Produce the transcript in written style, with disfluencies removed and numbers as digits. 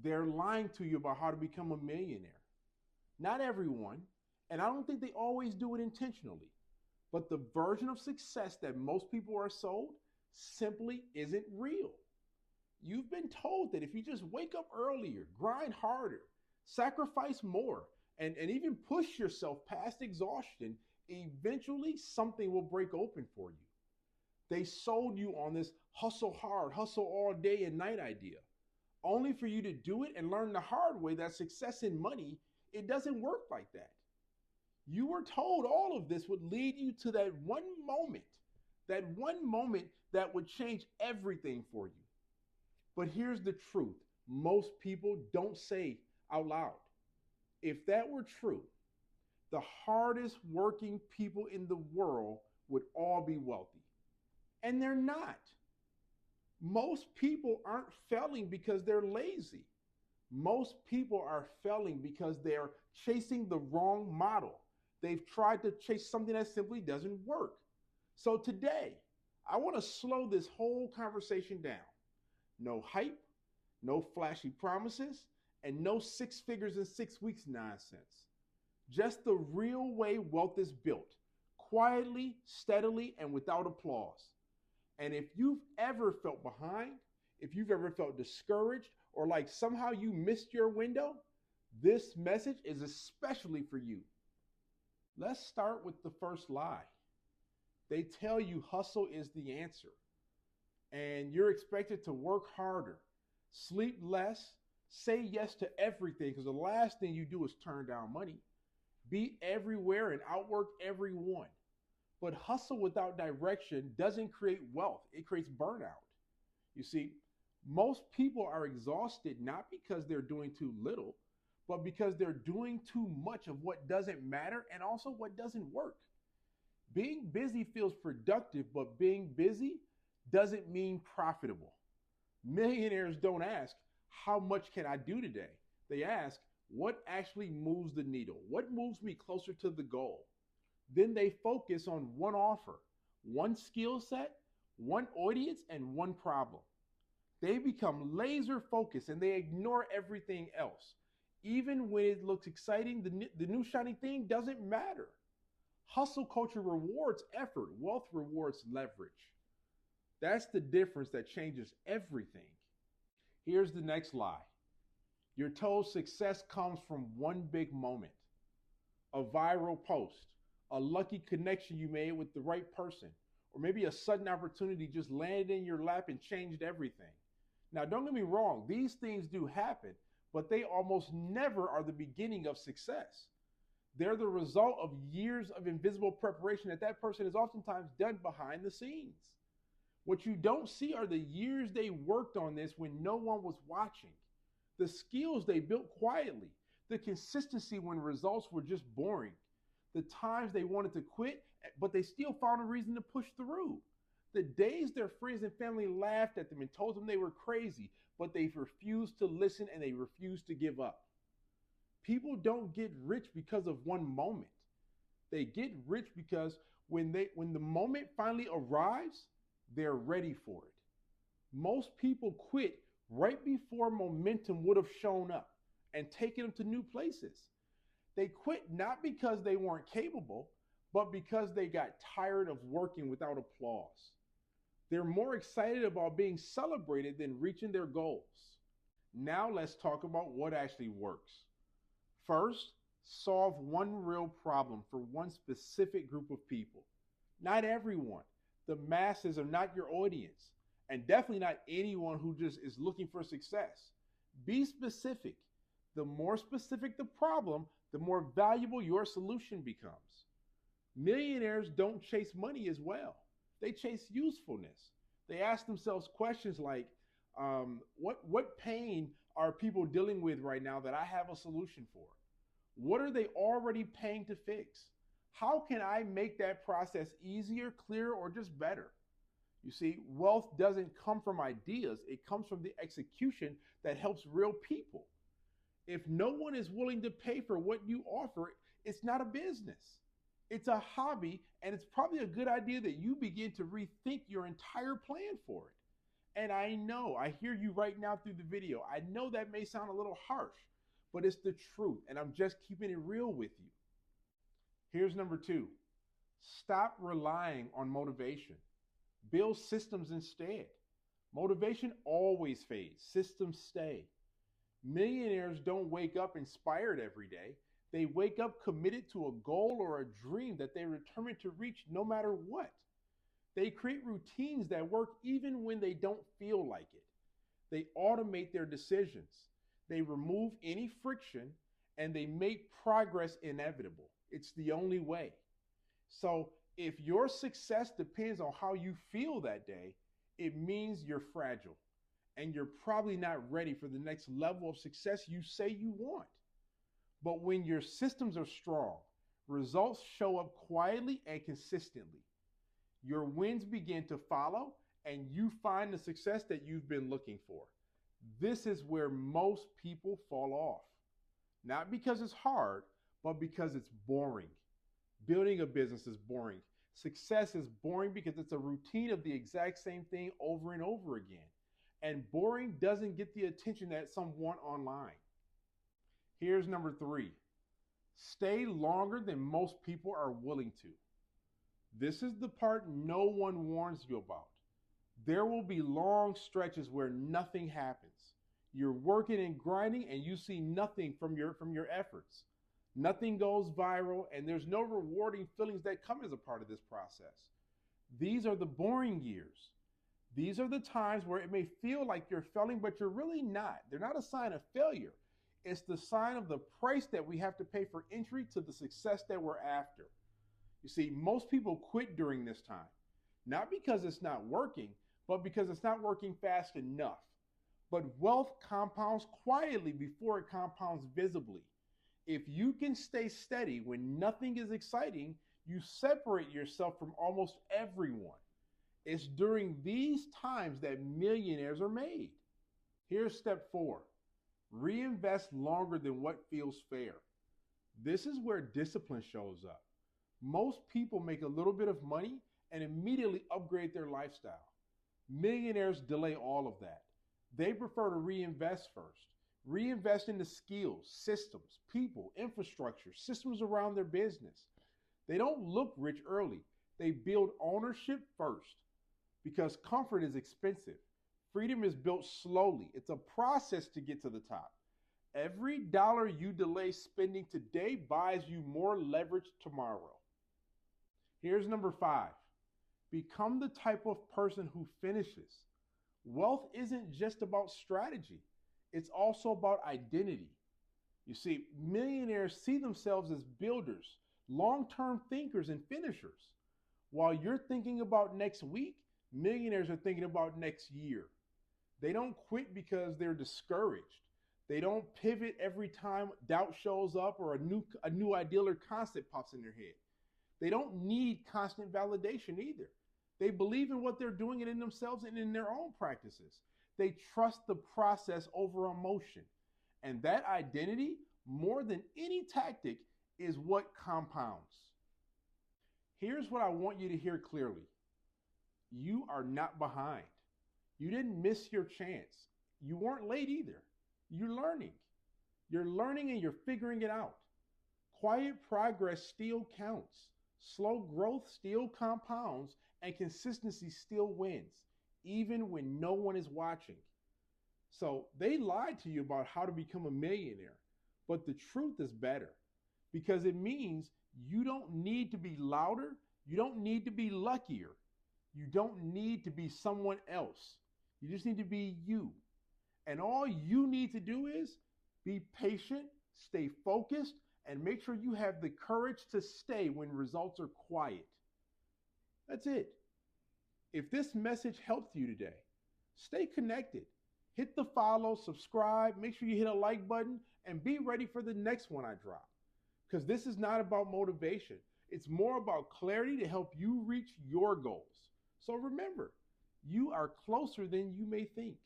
they're lying to you about how to become a millionaire. Not everyone, and I don't think they always do it intentionally, but the version of success that most people are sold simply isn't real. You've been told that if you just wake up earlier, grind harder, sacrifice more, and even push yourself past exhaustion, eventually something will break open for you. They sold you on this hustle hard, hustle all day and night idea, only for you to do it and learn the hard way that success in money, it doesn't work like that. You were told all of this would lead you to that one moment that would change everything for you. But here's the truth most people don't say out loud. If that were true, the hardest working people in the world would all be wealthy. And they're not. Most people aren't failing because they're lazy. Most people are failing because they're chasing the wrong model. They've tried to chase something that simply doesn't work. So today, I want to slow this whole conversation down. No hype, no flashy promises, and no 6 figures in 6 weeks nonsense. Just the real way wealth is built, quietly, steadily, and without applause. And if you've ever felt behind, if you've ever felt discouraged, or like somehow you missed your window, this message is especially for you. Let's start with the first lie. They tell you hustle is the answer, and you're expected to work harder, sleep less, say yes to everything, because the last thing you do is turn down money, be everywhere and outwork everyone. But hustle without direction doesn't create wealth, it creates burnout. You see, most people are exhausted not because they're doing too little, but because they're doing too much of what doesn't matter and also what doesn't work. Being busy feels productive, but being busy doesn't mean profitable. Millionaires don't ask, how much can I do today? They ask, what actually moves the needle? What moves me closer to the goal? Then they focus on one offer, one skill set, one audience, and one problem. They become laser focused and they ignore everything else. Even when it looks exciting, the new shiny thing doesn't matter. Hustle culture rewards effort, wealth rewards leverage. That's the difference that changes everything. Here's the next lie. You're told success comes from one big moment, a viral post, a lucky connection you made with the right person, or maybe a sudden opportunity just landed in your lap and changed everything. Now, don't get me wrong, these things do happen, but they almost never are the beginning of success. They're the result of years of invisible preparation that person has oftentimes done behind the scenes. What you don't see are the years they worked on this when no one was watching, the skills they built quietly, the consistency when results were just boring, the times they wanted to quit, but they still found a reason to push through, the days their friends and family laughed at them and told them they were crazy, but they refused to listen and they refused to give up. People don't get rich because of one moment. They get rich because when the moment finally arrives, they're ready for it. Most people quit right before momentum would have shown up and taken them to new places. They quit not because they weren't capable, but because they got tired of working without applause. They're more excited about being celebrated than reaching their goals. Now let's talk about what actually works. First, solve one real problem for one specific group of people. Not everyone. The masses are not your audience, and definitely not anyone who just is looking for success. Be specific. The more specific the problem, the more valuable your solution becomes. Millionaires don't chase money as well. They chase usefulness. They ask themselves questions like, what pain are people dealing with right now that I have a solution for? What are they already paying to fix? How can I make that process easier, clearer, or just better? You see, wealth doesn't come from ideas. It comes from the execution that helps real people. If no one is willing to pay for what you offer, it's not a business. It's a hobby, and it's probably a good idea that you begin to rethink your entire plan for it. And I hear you right now through the video. I know that may sound a little harsh, but it's the truth. And I'm just keeping it real with you. Here's number two: stop relying on motivation, build systems instead. Motivation always fades, systems stay. Millionaires don't wake up inspired every day. They wake up committed to a goal or a dream that they're determined to reach no matter what. They create routines that work even when they don't feel like it. They automate their decisions. They remove any friction and they make progress inevitable. It's the only way. So if your success depends on how you feel that day, it means you're fragile and you're probably not ready for the next level of success you say you want. But when your systems are strong, results show up quietly and consistently. Your wins begin to follow and you find the success that you've been looking for. This is where most people fall off. Not because it's hard, but because it's boring. Building a business is boring. Success is boring because it's a routine of the exact same thing over and over again. And boring doesn't get the attention that some want online. Here's number three: stay longer than most people are willing to. This is the part no one warns you about. There will be long stretches where nothing happens. You're working and grinding and you see nothing from your efforts. Nothing goes viral and there's no rewarding feelings that come as a part of this process. These are the boring years. These are the times where it may feel like you're failing, but you're really not. They're not a sign of failure. It's the sign of the price that we have to pay for entry to the success that we're after. You see, most people quit during this time, not because it's not working, but because it's not working fast enough. But wealth compounds quietly before it compounds visibly. If you can stay steady when nothing is exciting, you separate yourself from almost everyone. It's during these times that millionaires are made. Here's step four: reinvest longer than what feels fair. This is where discipline shows up. Most people make a little bit of money and immediately upgrade their lifestyle. Millionaires delay all of that. They prefer to reinvest first. Reinvest into skills, systems, people, infrastructure, systems around their business. They don't look rich early. They build ownership first because comfort is expensive. Freedom is built slowly. It's a process to get to the top. Every dollar you delay spending today buys you more leverage tomorrow. Here's number five: become the type of person who finishes. Wealth isn't just about strategy. It's also about identity. You see, millionaires see themselves as builders, long-term thinkers, and finishers. While you're thinking about next week, millionaires are thinking about next year. They don't quit because they're discouraged. They don't pivot every time doubt shows up or a new ideal or concept pops in their head. They don't need constant validation either. They believe in what they're doing and in themselves and in their own practices. They trust the process over emotion. And that identity, more than any tactic, is what compounds. Here's what I want you to hear clearly. You are not behind. You didn't miss your chance. You weren't late either. You're learning. You're learning and you're figuring it out. Quiet progress still counts. Slow growth still compounds, and consistency still wins, even when no one is watching. So they lied to you about how to become a millionaire, but the truth is better because it means you don't need to be louder. You don't need to be luckier. You don't need to be someone else. You just need to be you. And all you need to do is be patient, stay focused, and make sure you have the courage to stay when results are quiet. That's it. If this message helped you today, stay connected. Hit the follow, subscribe, make sure you hit a like button, and be ready for the next one I drop. Because this is not about motivation. It's more about clarity to help you reach your goals. So remember, you are closer than you may think.